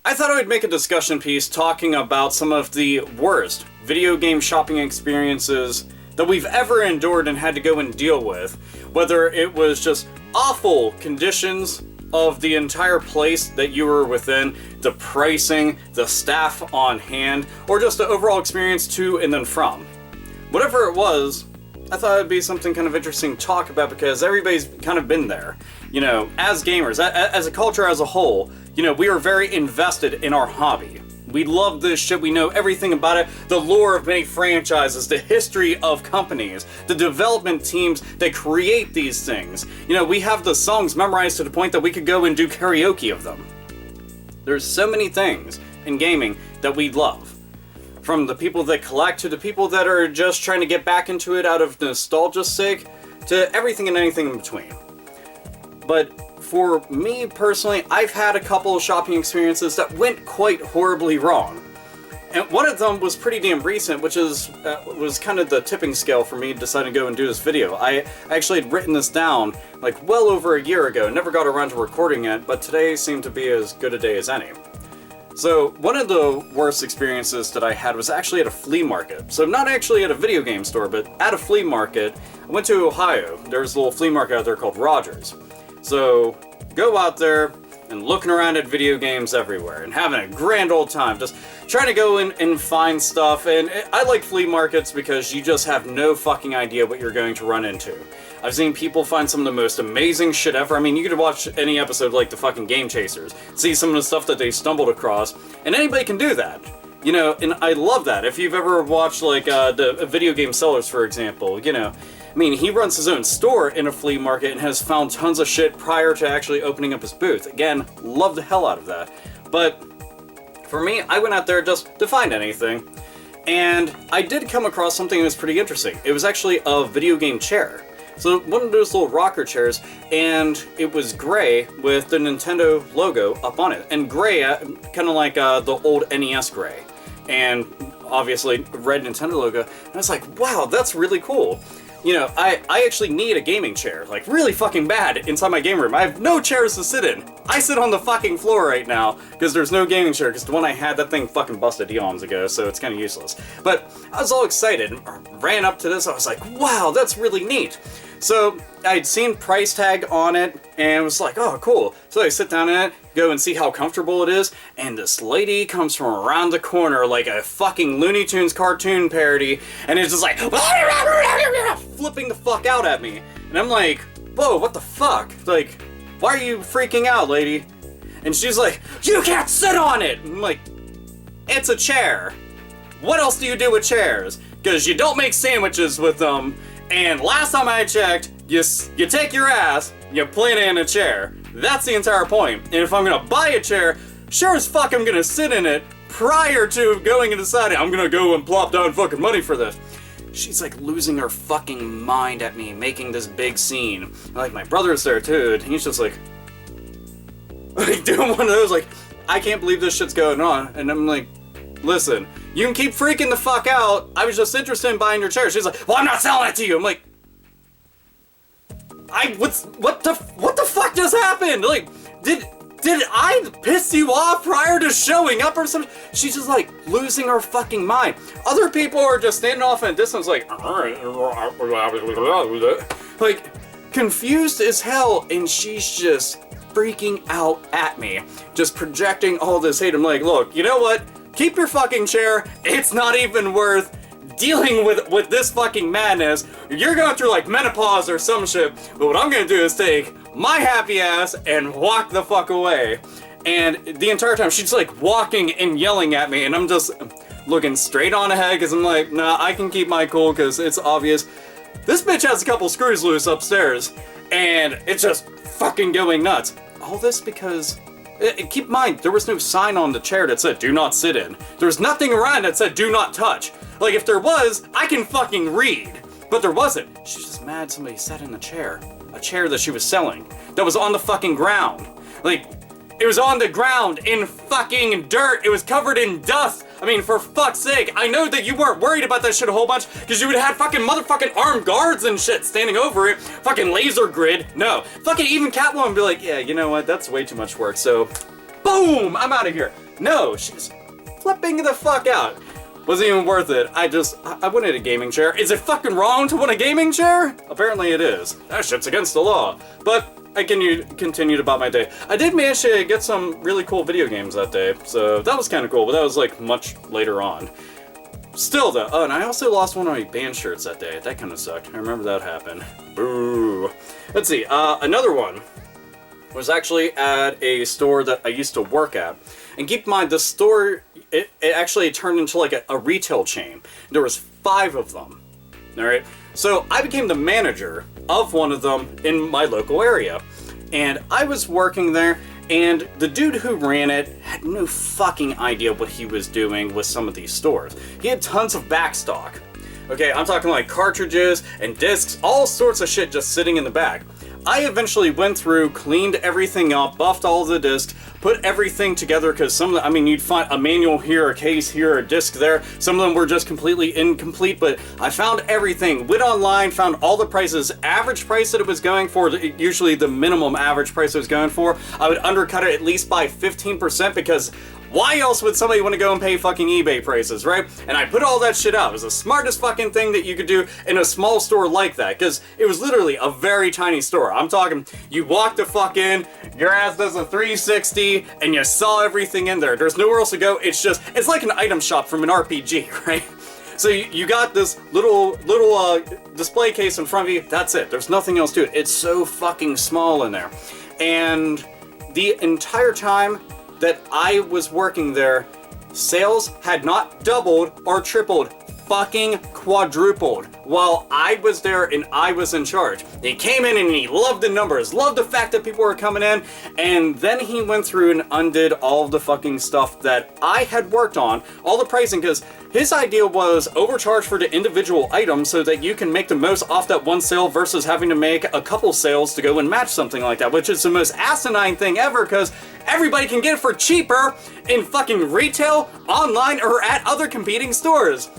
I thought I would make a discussion piece talking about some of the worst video game shopping experiences that we've ever endured and had to go and deal with. Whether it was just awful conditions of the entire place that you were within, the pricing, the staff on hand, or just the overall experience to and then from. Whatever it was, I thought it'd be something kind of interesting to talk about because everybody's kind of been there. You know, as gamers, as a culture as a whole, you know, we are very invested in our hobby. We love this shit, we know everything about it, the lore of many franchises, the history of companies, the development teams that create these things. You know, we have the songs memorized to the point that we could go and do karaoke of them. There's so many things in gaming that we love. From the people that collect to the people that are just trying to get back into it out of nostalgia's sake, to everything and anything in between. But for me personally, I've had a couple of shopping experiences that went quite horribly wrong. And one of them was pretty damn recent, which was kind of the tipping scale for me deciding to go and do this video. I actually had written this down like well over a year ago, never got around to recording it, but today seemed to be as good a day as any. So one of the worst experiences that I had was actually at a flea market. So not actually at a video game store, but at a flea market. I went to Ohio. There's a little flea market out there called Rogers. So go out there and looking around at video games everywhere and having a grand old time, just trying to go in and find stuff. And I like flea markets because you just have no fucking idea what you're going to run into. I've seen people find some of the most amazing shit ever. I mean, you could watch any episode like the fucking Game Chasers, see some of the stuff that they stumbled across, and anybody can do that. You know, and I love that. If you've ever watched like the video game sellers, for example, you know, I mean, he runs his own store in a flea market and has found tons of shit prior to actually opening up his booth. Again, love the hell out of that. But for me, I went out there just to find anything. And I did come across something that was pretty interesting. It was actually a video game chair. So one of those little rocker chairs, and it was gray with the Nintendo logo up on it. And gray, kind of like the old NES gray. And obviously, red Nintendo logo. And I was like, wow, that's really cool. You know, I actually need a gaming chair, like really fucking bad, inside my game room. I have no chairs to sit in. I sit on the fucking floor right now, because there's no gaming chair, because the one I had, that thing fucking busted eons ago, so it's kind of useless. But I was all excited, ran up to this, I was like, wow, that's really neat. So I'd seen price tag on it, and was like, oh, cool. So I sit down in it, go and see how comfortable it is, and this lady comes from around the corner like a fucking Looney Tunes cartoon parody, and it's just like, flipping the fuck out at me. And I'm like, whoa, what the fuck? Like, why are you freaking out, lady? And she's like, you can't sit on it! And I'm like, it's a chair. What else do you do with chairs? Because you don't make sandwiches with them. And last time I checked, you take your ass, you put it in a chair. That's the entire point. And if I'm gonna buy a chair, sure as fuck I'm gonna sit in it prior to going and deciding I'm gonna go and plop down fucking money for this. She's like losing her fucking mind at me, making this big scene. And like my brother's there too, and he's just like doing one of those like, I can't believe this shit's going on. And I'm like, listen, you can keep freaking the fuck out. I was just interested in buying your chair. She's like, well, I'm not selling it to you. I'm like, what the fuck just happened? Like, did I piss you off prior to showing up or something? She's just like losing her fucking mind. Other people are just standing off in a distance like, like confused as hell, and she's just freaking out at me, just projecting all this hate. I'm like, look, you know what? Keep your fucking chair. It's not even worth dealing with this fucking madness. You're going through like menopause or some shit, but what I'm gonna do is take my happy ass and walk the fuck away. And the entire time she's like walking and yelling at me, and I'm just looking straight on ahead because I'm like, nah, I can keep my cool because it's obvious this bitch has a couple screws loose upstairs and it's just fucking going nuts. All this because keep in mind, there was no sign on the chair that said do not sit in. There was nothing around that said do not touch. Like, if there was, I can fucking read. But there wasn't. She's just mad somebody sat in a chair that she was selling, that was on the fucking ground. Like, it was on the ground in fucking dirt. It was covered in dust. I mean, for fuck's sake, I know that you weren't worried about that shit a whole bunch because you would have had fucking motherfucking armed guards and shit standing over it. Fucking laser grid. No. Fucking even Catwoman would be like, yeah, you know what? That's way too much work. So, boom, I'm out of here. No, she's flipping the fuck out. Wasn't even worth it. I wanted a gaming chair. Is it fucking wrong to want a gaming chair? Apparently it is. That shit's against the law. But I continued about my day. I did manage to get some really cool video games that day, so that was kind of cool, but that was like much later on. Still though, oh, and I also lost one of my band shirts that day. That kind of sucked. I remember that happened. Boo. Let's see, another one was actually at a store that I used to work at. And keep in mind, the store, it actually turned into like a retail chain. There was 5 of them, alright? So I became the manager of one of them in my local area. And I was working there, and the dude who ran it had no fucking idea what he was doing with some of these stores. He had tons of backstock. Okay, I'm talking like cartridges and discs, all sorts of shit just sitting in the back. I eventually went through, cleaned everything up, buffed all the discs, put everything together, because some of them, I mean, you'd find a manual here, a case here, a disc there. Some of them were just completely incomplete, but I found everything, went online, found all the prices, average price that it was going for, usually the minimum average price it was going for. I would undercut it at least by 15%, because why else would somebody want to go and pay fucking eBay prices, right? And I put all that shit out. It was the smartest fucking thing that you could do in a small store like that, because it was literally a very tiny store. I'm talking, you walk the fuck in, your ass does a 360, and you saw everything in there. There's nowhere else to go. It's like an item shop from an RPG, right? So you got this little display case in front of you. That's it. There's nothing else to it. It's so fucking small in there. And the entire time that I was working there, sales had not doubled or tripled, fucking quadrupled while I was there and I was in charge. He came in and he loved the numbers, loved the fact that people were coming in, and then he went through and undid all of the fucking stuff that I had worked on, all the pricing, because his idea was overcharge for the individual items so that you can make the most off that one sale versus having to make a couple sales to go and match something like that, which is the most asinine thing ever, because everybody can get it for cheaper in fucking retail, online, or at other competing stores.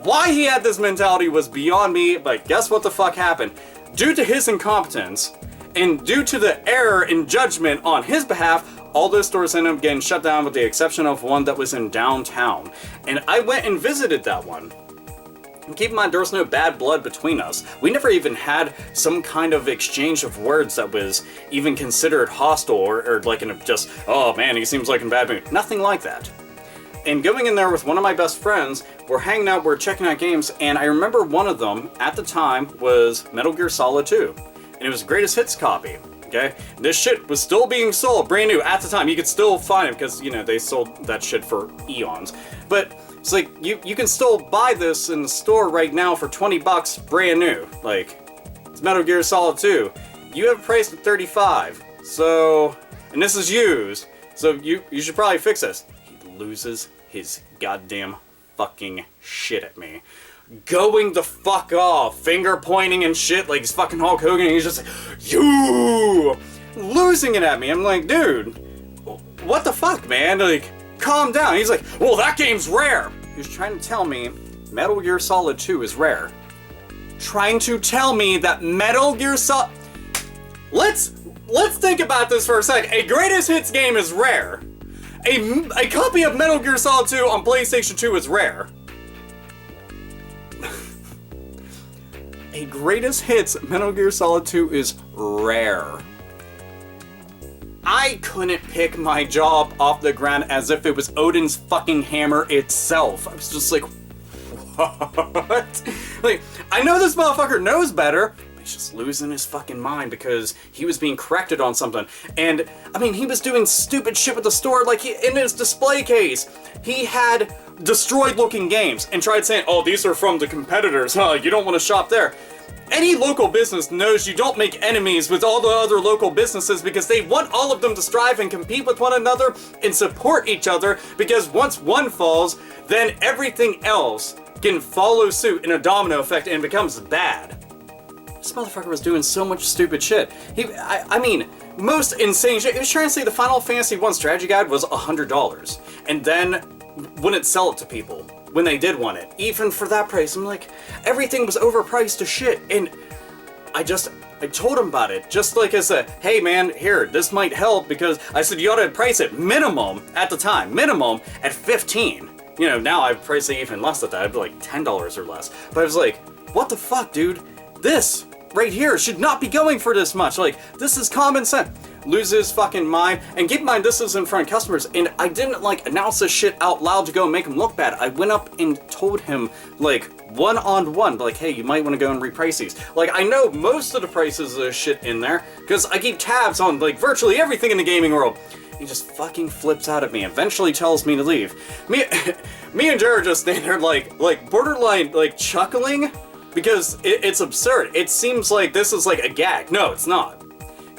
Why he had this mentality was beyond me, but guess what the fuck happened? Due to his incompetence, and due to the error in judgment on his behalf, all those stores ended up getting shut down with the exception of one that was in downtown. And I went and visited that one. And keep in mind, there was no bad blood between us. We never even had some kind of exchange of words that was even considered hostile or like in a just, oh man, he seems like in a bad mood. Nothing like that. And going in there with one of my best friends, we're hanging out, we're checking out games, and I remember one of them, at the time, was Metal Gear Solid 2. And it was a greatest hits copy, okay? This shit was still being sold, brand new, at the time. You could still find it, because, you know, they sold that shit for eons. But it's like, you can still buy this in the store right now for 20 bucks, brand new. Like, it's Metal Gear Solid 2. You have it priced at 35, so, and this is used, so you should probably fix this. Loses his goddamn fucking shit at me. Going the fuck off, finger pointing and shit like he's fucking Hulk Hogan, and he's just like, you! Losing it at me. I'm like, dude, what the fuck, man? Like, calm down. He's like, well, that game's rare. He was trying to tell me Metal Gear Solid 2 is rare. Trying to tell me that Metal Gear Solid... Let's think about this for a sec. A greatest hits game is rare. A copy of Metal Gear Solid 2 on PlayStation 2 is rare. A greatest hits Metal Gear Solid 2 is rare. I couldn't pick my jaw up off the ground as if it was Odin's fucking hammer itself. I was just like, what? Like, I know this motherfucker knows better. He's just losing his fucking mind because he was being corrected on something. And, I mean, he was doing stupid shit with the store, like in his display case. He had destroyed looking games and tried saying, oh, these are from the competitors, huh? You don't want to shop there. Any local business knows you don't make enemies with all the other local businesses because they want all of them to strive and compete with one another and support each other, because once one falls, then everything else can follow suit in a domino effect and becomes bad. This motherfucker was doing so much stupid shit. I mean, most insane shit. He was trying to say the Final Fantasy 1 strategy guide was $100, and then wouldn't sell it to people when they did want it. Even for that price, I'm like, everything was overpriced to shit, and I told him about it, just like as a, hey man, here, this might help, because I said you ought to price it minimum, at the time, minimum at 15. You know, now I've priced it even less than that, I'd be like $10 or less. But I was like, what the fuck, dude? This right here should not be going for this much. Like, this is common sense. Loses his fucking mind. And keep in mind, this is in front of customers, and I didn't like announce this shit out loud to go and make him look bad. I went up and told him, like, one-on-one, like, hey, you might want to go and reprice these. Like, I know most of the prices of this shit in there, because I keep tabs on, like, virtually everything in the gaming world. He just fucking flips out at me, eventually tells me to leave. Me and Jared just stand there, like borderline, like, chuckling, because it's absurd. It seems like this is, like, a gag. No, it's not.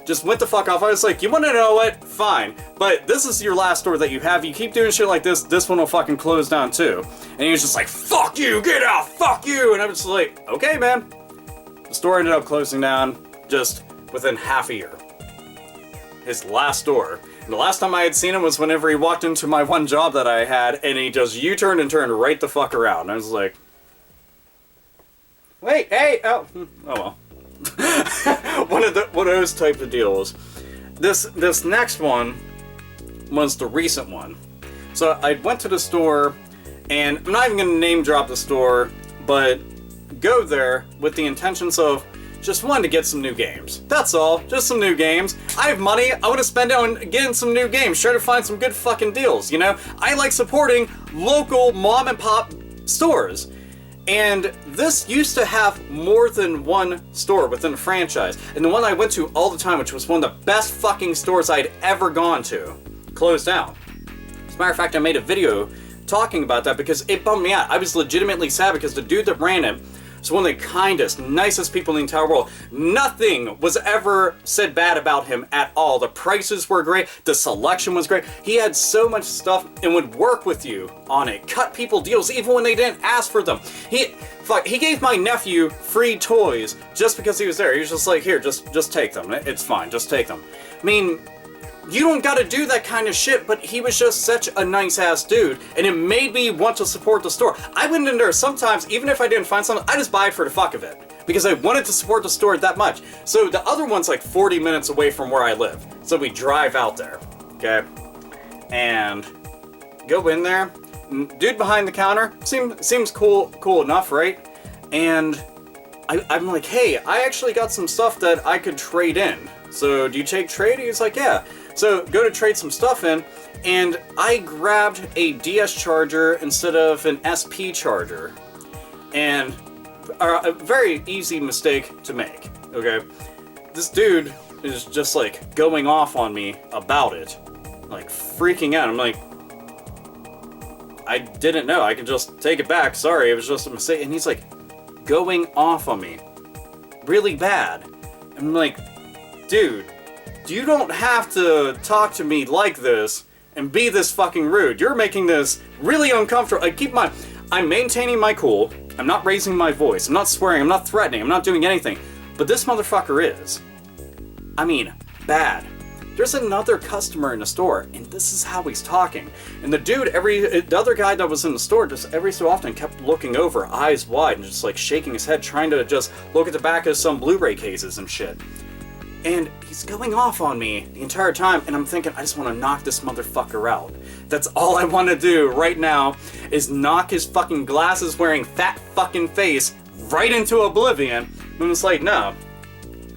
Just went the fuck off. I was like, you want to know what? Fine. But this is your last store that you have. You keep doing shit like this one will fucking close down too. And he was just like, fuck you, get out, fuck you. And I was just like, okay, man. The store ended up closing down just within half a year. His last store. And the last time I had seen him was whenever he walked into my one job that I had, and he just U-turned and turned right the fuck around. And I was like, wait, hey, oh well. one of those type of deals. This next one was the recent one. So I went to the store, and I'm not even gonna name drop the store, but go there with the intentions of just wanting to get some new games. That's all, just some new games. I have money, I want to spend it on getting some new games, try to find some good fucking deals, you know? I like supporting local mom and pop stores. And this used to have more than one store within a franchise. And the one I went to all the time, which was one of the best fucking stores I'd ever gone to, closed down. As a matter of fact, I made a video talking about that because it bummed me out. I was legitimately sad because the dude that ran it was one of the kindest, nicest people in the entire world. Nothing was ever said bad about him at all. The prices were great. The selection was great. He had so much stuff and would work with you on it. Cut people deals even when they didn't ask for them. He gave my nephew free toys just because he was there. He was just like, here, just take them. It's fine. Just take them. I mean, you don't gotta do that kind of shit, but he was just such a nice-ass dude, and it made me want to support the store. I went in there sometimes, even if I didn't find something, I just buy it for the fuck of it, because I wanted to support the store that much. So the other one's like 40 minutes away from where I live, so we drive out there, okay? And go in there, dude behind the counter, seems cool enough, right? And I'm like, hey, I actually got some stuff that I could trade in. So do you take trade? He's like, yeah. So go to trade some stuff in, and I grabbed a DS charger instead of an SP charger. And a very easy mistake to make, okay? This dude is just like going off on me about it, like freaking out. I'm like, I didn't know, I can just take it back, sorry, it was just a mistake. And he's like going off on me really bad. I'm like, dude, you don't have to talk to me like this and be this fucking rude. You're making this really uncomfortable. Keep in mind, I'm maintaining my cool. I'm not raising my voice. I'm not swearing. I'm not threatening. I'm not doing anything. But this motherfucker is. I mean, bad. There's another customer in the store, and this is how he's talking. And the dude, the other guy that was in the store, just every so often kept looking over, eyes wide, and just like shaking his head, trying to just look at the back of some Blu-ray cases and shit. And he's going off on me the entire time, and I'm thinking, I just want to knock this motherfucker out. That's all I want to do right now, is knock his fucking glasses-wearing fat fucking face right into oblivion. And it's like, no,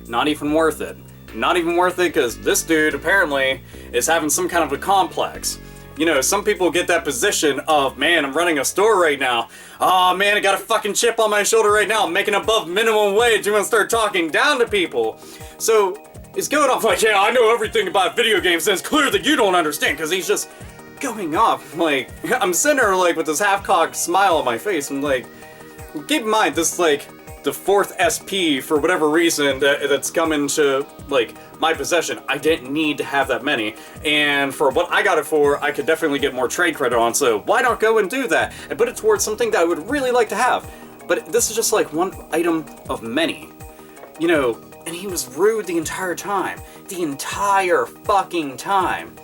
not even worth it. Not even worth it, because this dude apparently is having some kind of a complex. You know, some people get that position of, man, I'm running a store right now. Oh man, I got a fucking chip on my shoulder right now. I'm making above minimum wage. You want to start talking down to people. So it's going off like, yeah, I know everything about video games, and it's clear that you don't understand, because he's just going off. Like, I'm sitting there like with this half-cocked smile on my face. I'm like, keep in mind, this is like the fourth SP for whatever reason that's come into like my possession. I didn't need to have that many, and for what I got it for, I could definitely get more trade credit on, so why not go and do that and put it towards something that I would really like to have. But this is just like one item of many, you know. And he was rude the entire time. The entire fucking time.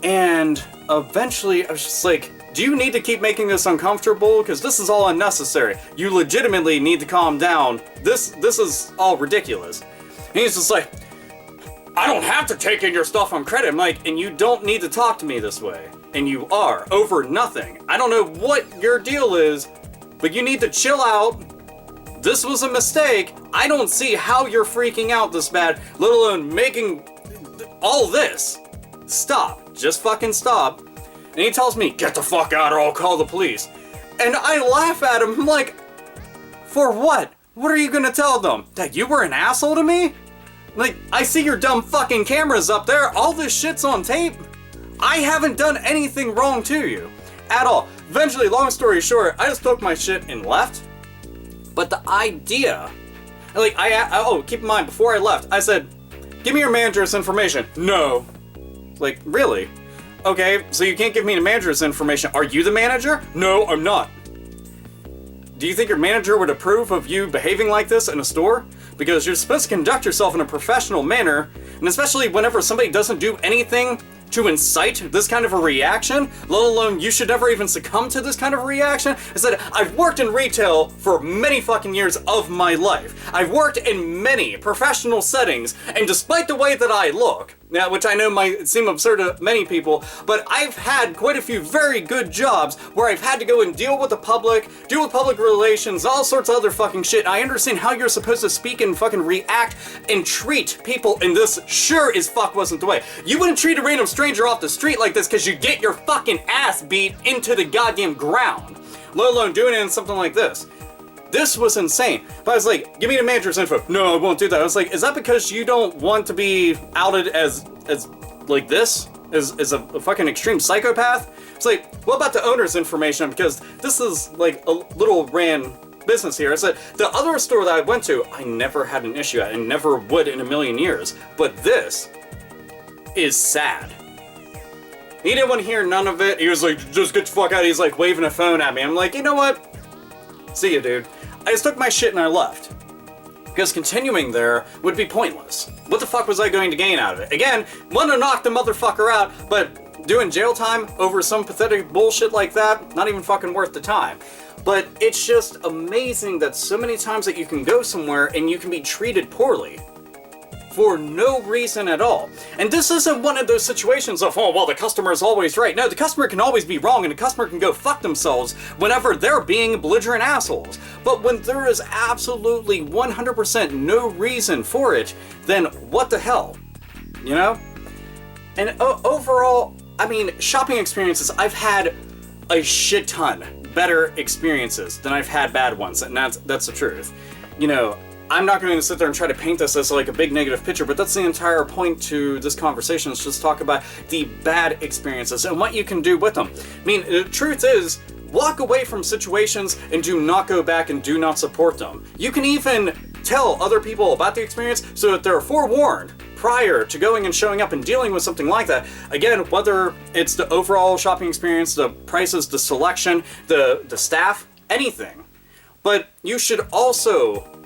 And eventually I was just like, do you need to keep making this uncomfortable? Because this is all unnecessary. You legitimately need to calm down. This is all ridiculous. And he's just like, I don't have to take in your stuff on credit. I'm like, and you don't need to talk to me this way. And you are, over nothing. I don't know what your deal is, but you need to chill out. This was a mistake. I don't see how you're freaking out this bad, let alone making all this. Stop. Just fucking stop. And he tells me, get the fuck out or I'll call the police. And I laugh at him. I'm like, for what? What are you gonna tell them? That you were an asshole to me? Like, I see your dumb fucking cameras up there. All this shit's on tape. I haven't done anything wrong to you. At all. Eventually, long story short, I just took my shit and left. But the idea... Like, oh, keep in mind, before I left, I said, give me your manager's information. No. Like, really? Okay, so you can't give me the manager's information. Are you the manager? No, I'm not. Do you think your manager would approve of you behaving like this in a store? Because you're supposed to conduct yourself in a professional manner, and especially whenever somebody doesn't do anything to incite this kind of a reaction, let alone you should never even succumb to this kind of reaction. I said, I've worked in retail for many fucking years of my life. I've worked in many professional settings, and despite the way that I look, now, which I know might seem absurd to many people, but I've had quite a few very good jobs where I've had to go and deal with the public, deal with public relations, all sorts of other fucking shit. I understand how you're supposed to speak and fucking react and treat people, and this sure as fuck wasn't the way. You wouldn't treat a random stranger off the street like this because you'd get your fucking ass beat into the goddamn ground, let alone doing it in something like this. This was insane. But I was like, give me the manager's info. No, I won't do that. I was like, is that because you don't want to be outed as like this? As a fucking extreme psychopath? It's like, what about the owner's information? Because this is like a little ran business here. I said, the other store that I went to, I never had an issue at and never would in a million years. But this is sad. He didn't want to hear none of it. He was like, just get the fuck out. He's like waving a phone at me. I'm like, you know what? See ya, dude. I just took my shit and I left. Because continuing there would be pointless. What the fuck was I going to gain out of it? Again, want to knock the motherfucker out, but doing jail time over some pathetic bullshit like that, not even fucking worth the time. But it's just amazing that so many times that you can go somewhere and you can be treated poorly. For no reason at all. And this isn't one of those situations of, oh, well, the customer is always right. No, the customer can always be wrong, and the customer can go fuck themselves whenever they're being belligerent assholes. But when there is absolutely 100% no reason for it, then what the hell? You know? And overall, I mean, shopping experiences, I've had a shit ton better experiences than I've had bad ones, and that's the truth. You know, I'm not going to sit there and try to paint this as like a big negative picture, but that's the entire point to this conversation, is just talk about the bad experiences and what you can do with them. I mean, the truth is, walk away from situations and do not go back and do not support them. You can even tell other people about the experience so that they're forewarned prior to going and showing up and dealing with something like that. Again, whether it's the overall shopping experience, the prices, the selection, the staff, anything. But you should also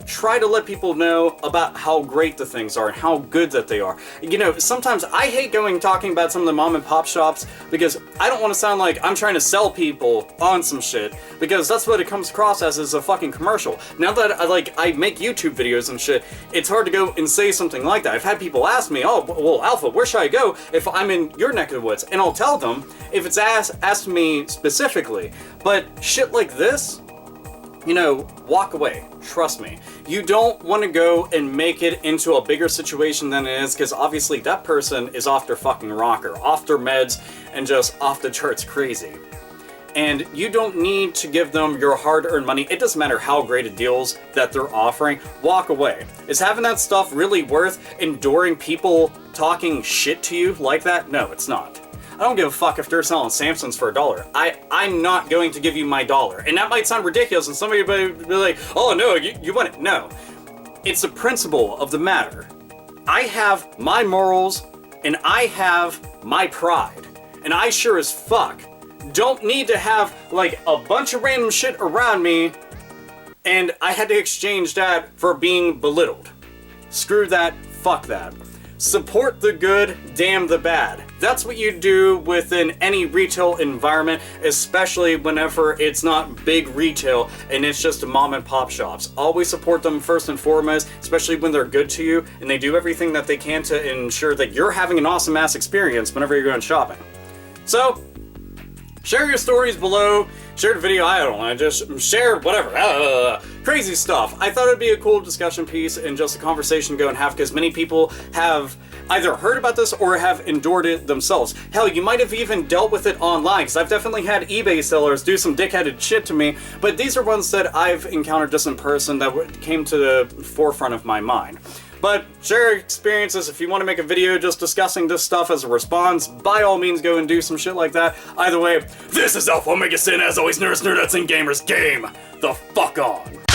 try to let people know about how great the things are and how good that they are. You know, sometimes I hate talking about some of the mom and pop shops because I don't want to sound like I'm trying to sell people on some shit, because that's what it comes across as, is a fucking commercial. Now that I make YouTube videos and shit, it's hard to go and say something like that. I've had people ask me, oh, well, Alpha, where should I go if I'm in your neck of the woods? And I'll tell them if it's asked me specifically. But shit like this, you know, walk away. Trust me. You don't want to go and make it into a bigger situation than it is, because obviously that person is off their fucking rocker, off their meds, and just off the charts crazy. And you don't need to give them your hard-earned money. It doesn't matter how great a deals that they're offering. Walk away. Is having that stuff really worth enduring people talking shit to you like that? No, it's not. I don't give a fuck if they're selling Samsons for $1. I'm not going to give you my dollar. And that might sound ridiculous, and somebody would be like, oh no, you want it. No. It's the principle of the matter. I have my morals, and I have my pride. And I sure as fuck don't need to have like a bunch of random shit around me, and I had to exchange that for being belittled. Screw that, fuck that. Support the good, damn the bad. That's what you do within any retail environment, especially whenever it's not big retail and it's just mom and pop shops. Always support them first and foremost, especially when they're good to you and they do everything that they can to ensure that you're having an awesome ass experience whenever you're going shopping. So, share your stories below, share the video, I don't know, just share whatever, crazy stuff. I thought it'd be a cool discussion piece and just a conversation to go and have, because many people have either heard about this or have endured it themselves. Hell, you might have even dealt with it online, because I've definitely had eBay sellers do some dickheaded shit to me, but these are ones that I've encountered just in person that came to the forefront of my mind. But share experiences. If you want to make a video just discussing this stuff as a response, by all means go and do some shit like that. Either way, this is AlphaOmegaSin, as always, nerds, nerdettes, and gamers, game the fuck on.